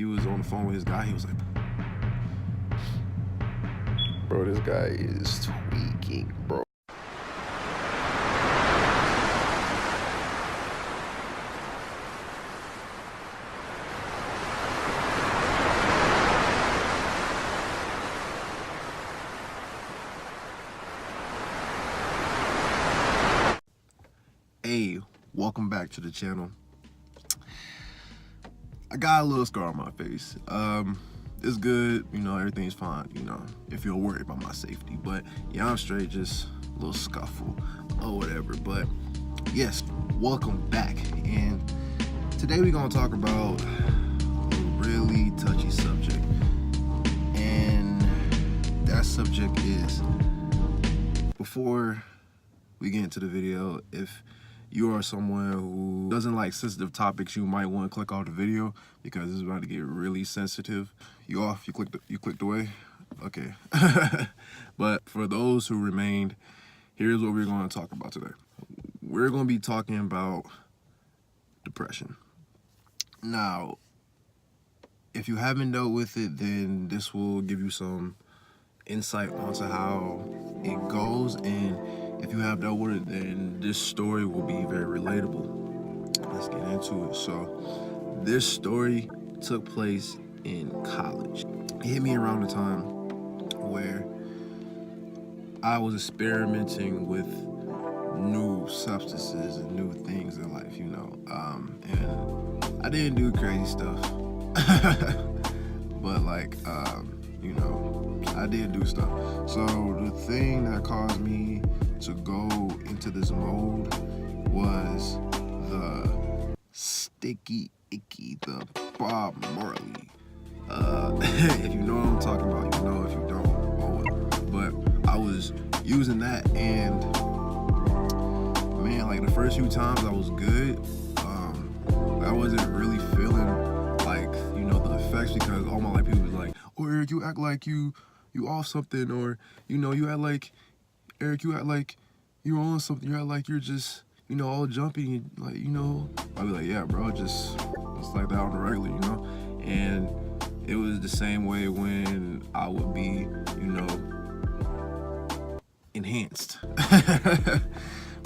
he was on the phone with his guy. He was like, bro, this guy is tweaking, bro. Hey, welcome back to the channel. I got a little scar on my face. It's good, you know, everything's fine, you know, if you're worried about my safety. But yeah, I'm straight, just a little scuffle or whatever. But yes, welcome back. And today we're gonna talk about a really touchy subject. And that subject is, before we get into the video, if you are someone who doesn't like sensitive topics, you might want to click off the video because it's about to get really sensitive. You off? You clicked away? Okay. But for those who remained, here's what we're going to talk about today. We're going to be talking about depression. Now, if you haven't dealt with it, then this will give you some insight onto how it goes, and if you have dealt with it, then this story will be very relatable. Let's get into it. So this story took place in college. It hit me around the time where I was experimenting with new substances and new things in life, you know, and I didn't do crazy stuff, but like, you know, I did do stuff. So the thing that caused me to go into this mode was the sticky icky, the Bob Marley. If you know what I'm talking about, you know. If you don't, oh well. But I was using that, and man, like the first few times I was good. I wasn't really feeling like, you know, the effects, because all my life people was like, "Oh, Eric, you act like you off something," or, you know, you act like, "Eric, you act like you're on something, you act like you're just, you know, all jumpy," like, you know. I'd be like, "Yeah, bro, it's like that on the regular, you know." And it was the same way when I would be, you know, enhanced.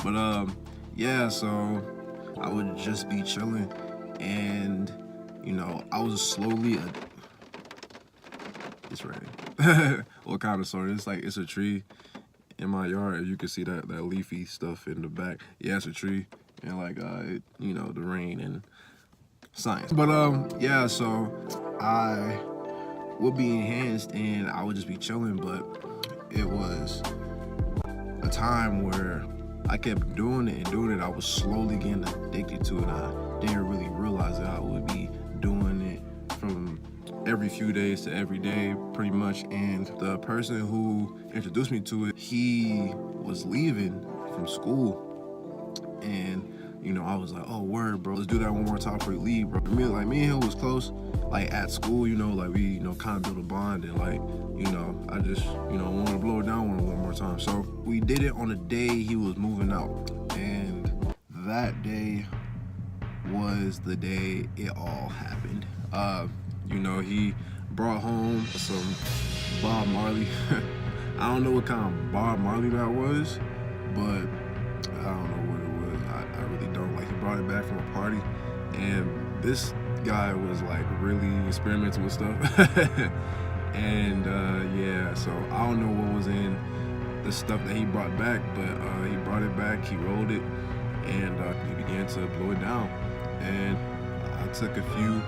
But yeah, so I would just be chilling, and, you know, I was slowly it's raining. What kind of sort? It's like, it's a tree in my yard. You can see that leafy stuff in the back. Yeah, it's a tree, and like you know, the rain and science. But yeah, so I would be enhanced and I would just be chilling, but it was a time where I kept doing it and doing it. I was slowly getting addicted to it. I didn't really realize that I would be doing it from every few days to every day, pretty much. And the person who introduced me to it, he was leaving from school, and, you know, I was like, "Oh, word, bro, let's do that one more time before you leave, bro." Me and him was close, like at school, you know, like we, you know, kind of built a bond, and like, you know, I just, you know, wanted to blow it down one more time. So we did it on the day he was moving out, and that day was the day it all happened. You know, he brought home some Bob Marley. I don't know what kind of Bob Marley that was, but I don't know what it was. I really don't. Like, he brought it back from a party, and this guy was like really experimental with stuff. And yeah, so I don't know what was in the stuff that he brought back, but he brought it back, he rolled it, and he began to blow it down. And I took a few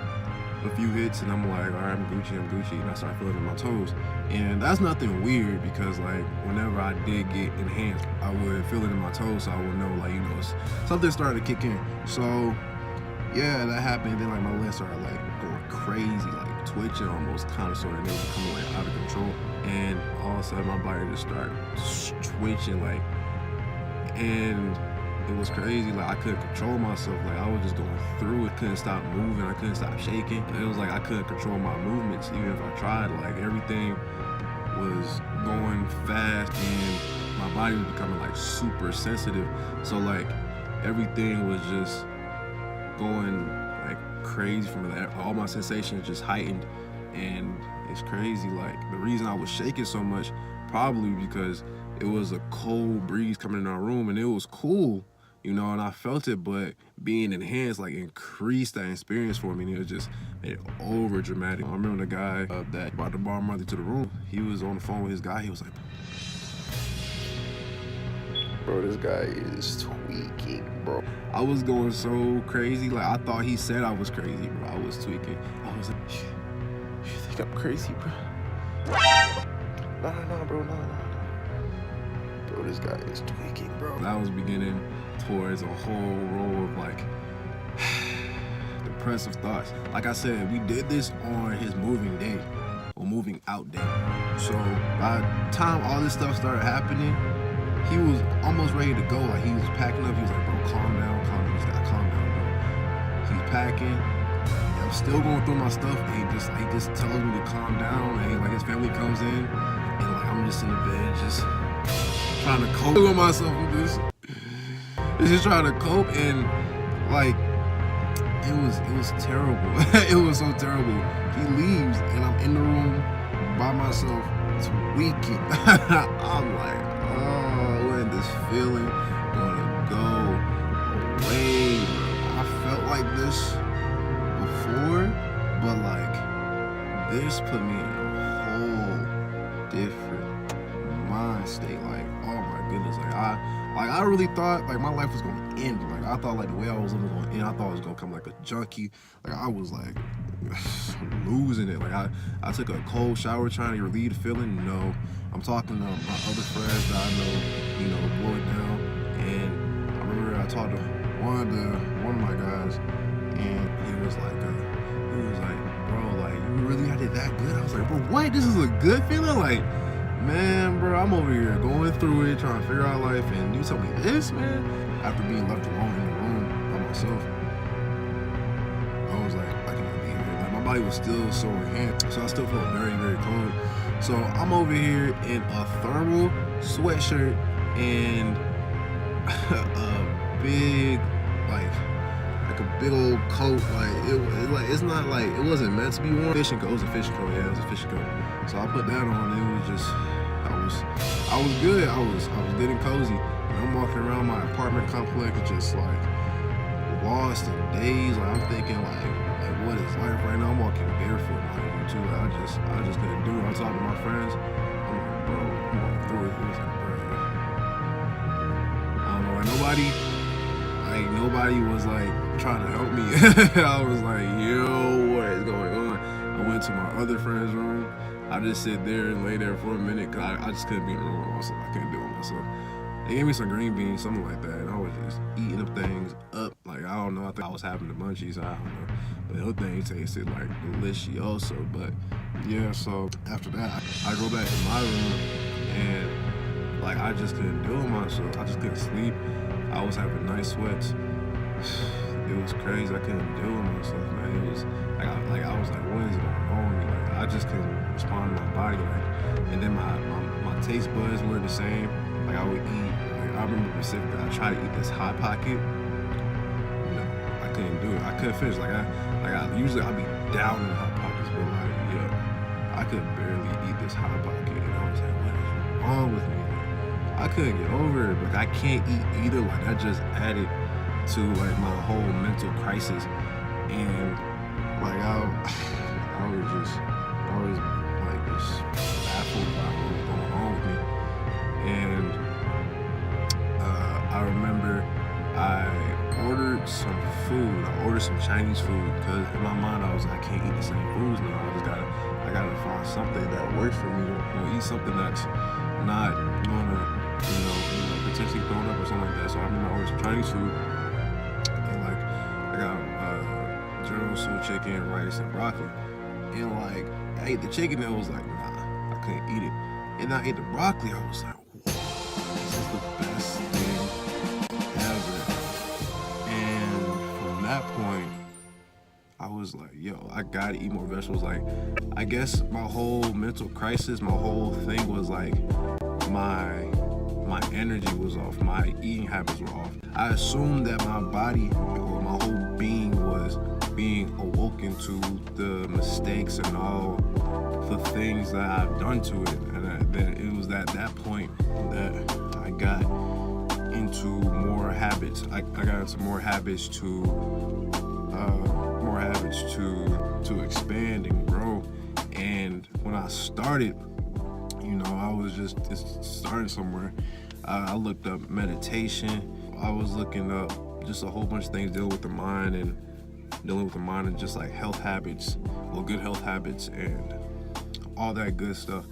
hits, and I'm like, all right, I'm Gucci, and I started feeling it in my toes. And that's nothing weird, because like whenever I did get enhanced, I would feel it in my toes, so I would know, like, you know, something started to kick in. So yeah, that happened. And then like my legs started like going crazy, like twitching almost, kind of, sort of, and they were becoming like out of control. And all of a sudden my body just started twitching, like, and it was crazy. Like, I couldn't control myself. Like, I was just going through it, couldn't stop moving, I couldn't stop shaking. It was like I couldn't control my movements even if I tried. Like, everything was going fast, and my body was becoming like super sensitive. So like everything was just going like crazy from that. All my sensations just heightened, and it's crazy. Like, the reason I was shaking so much, probably because it was a cold breeze coming in our room, and it was cool, you know, and I felt it, but being enhanced, like, increased that experience for me, and it was just made it over dramatic. I remember the guy that brought the bar mother to the room, he was on the phone with his guy, he was like, bro, this guy is tweaking, bro. I was going so crazy, like, I thought he said I was crazy, bro. I was tweaking. I was like, you think I'm crazy, bro? No, bro, no. Bro, this guy is tweaking, bro. I was beginning towards a whole row of, like, depressive thoughts. Like I said, we did this on his moving day, or moving out day. So by the time all this stuff started happening, he was almost ready to go. Like, he was packing up. He was like, bro, calm down. He's like, calm down, bro. He's packing. I'm still going through my stuff. And he just tells me to calm down. And like, his family comes in, and like, I'm just in the bed, just trying to cope with myself with this. Just trying to cope, and like, it was terrible. It was so terrible. He leaves, and I'm in the room by myself, tweaking. I'm like, oh, when this feeling gonna go away? I felt like this before, but like, this put me in a whole different mind state. Like, oh my goodness, I really thought like my life was gonna end. Like, I thought like the way I was living was gonna end. I thought I was gonna come like a junkie. Like, I was like losing it. Like, I took a cold shower trying to relieve the feeling. No, I'm talking to my other friends that I know, you know, blow it down. And I remember I talked to one of my guys, and he was like, bro, like, you really got it that good? I was like, bro, what? This is a good feeling? Like, man, bro, I'm over here going through it, trying to figure out life, and you tell me this, man? After being left alone in the room by myself, I was like, I cannot be here. Like, my body was still so enhanced, so I still felt very, very cold. So I'm over here in a thermal sweatshirt and a big, like a big old coat. Like, it's not like, it wasn't meant to be worn. Fishing coat. It was a fishing coat. Yeah, it was a fishing coat. So I put that on. It was just, I was good. I was good and cozy. And I'm walking around my apartment complex, just like lost in daze. Like, I'm thinking like what is life right now? I'm walking barefoot, like, too. I just couldn't do it. I talked to my friends. I'm like, bro, I'm going through it. It was like, bro, I don't know. Like, nobody was like trying to help me. I was like, yo, what is going on? I went to my other friend's room. I just sit there and lay there for a minute, because I just couldn't be in the room by myself. I couldn't do it myself. They gave me some green beans, something like that, and I was just eating them things up. Like, I don't know, I think I was having the munchies, I don't know. But those things tasted like delicioso. But yeah, so after that, I go back to my room, and like, I just couldn't do it myself. I just couldn't sleep. I was having night sweats. It was crazy. I couldn't do it myself, man. It was like I was like, what is going on with me? Like, I just couldn't respond to my body. Like, and then my taste buds were the same. Like, I would eat. Like, I remember specifically, I tried to eat this Hot Pocket. No, I couldn't do it. I couldn't finish. Usually I'd be down in the Hot Pockets, but like, yeah, I could barely eat this Hot Pocket, and I was like, what is wrong with me? Like, I couldn't get over it. Like, I can't eat either. Like, that just added to like my whole mental crisis, and like I was like just baffled by what was going on with me. And I remember I ordered some food. I ordered some Chinese food, because in my mind I was like, I can't eat the same foods now. I gotta find something that works for me, or eat something that's not gonna, you know, potentially thrown up or something like that. So I remember I ordered some Chinese food. I got General Tso chicken, rice, and broccoli. And like, I ate the chicken, and I was like, nah, I couldn't eat it. And I ate the broccoli, I was like, whoa, this is the best thing ever. And from that point, I was like, yo, I gotta eat more vegetables. Like, I guess my whole mental crisis, my whole thing was like, my energy was off, my eating habits were off. I assumed that my body, or my whole being, was being awoken to the mistakes and all the things that I've done to it. And that it was at that point that I got into more habits. I got into more habits to expand and grow. And when I started, I was just starting somewhere. I looked up meditation. I was looking up just a whole bunch of things dealing with the mind and just like health habits, good health habits and all that good stuff.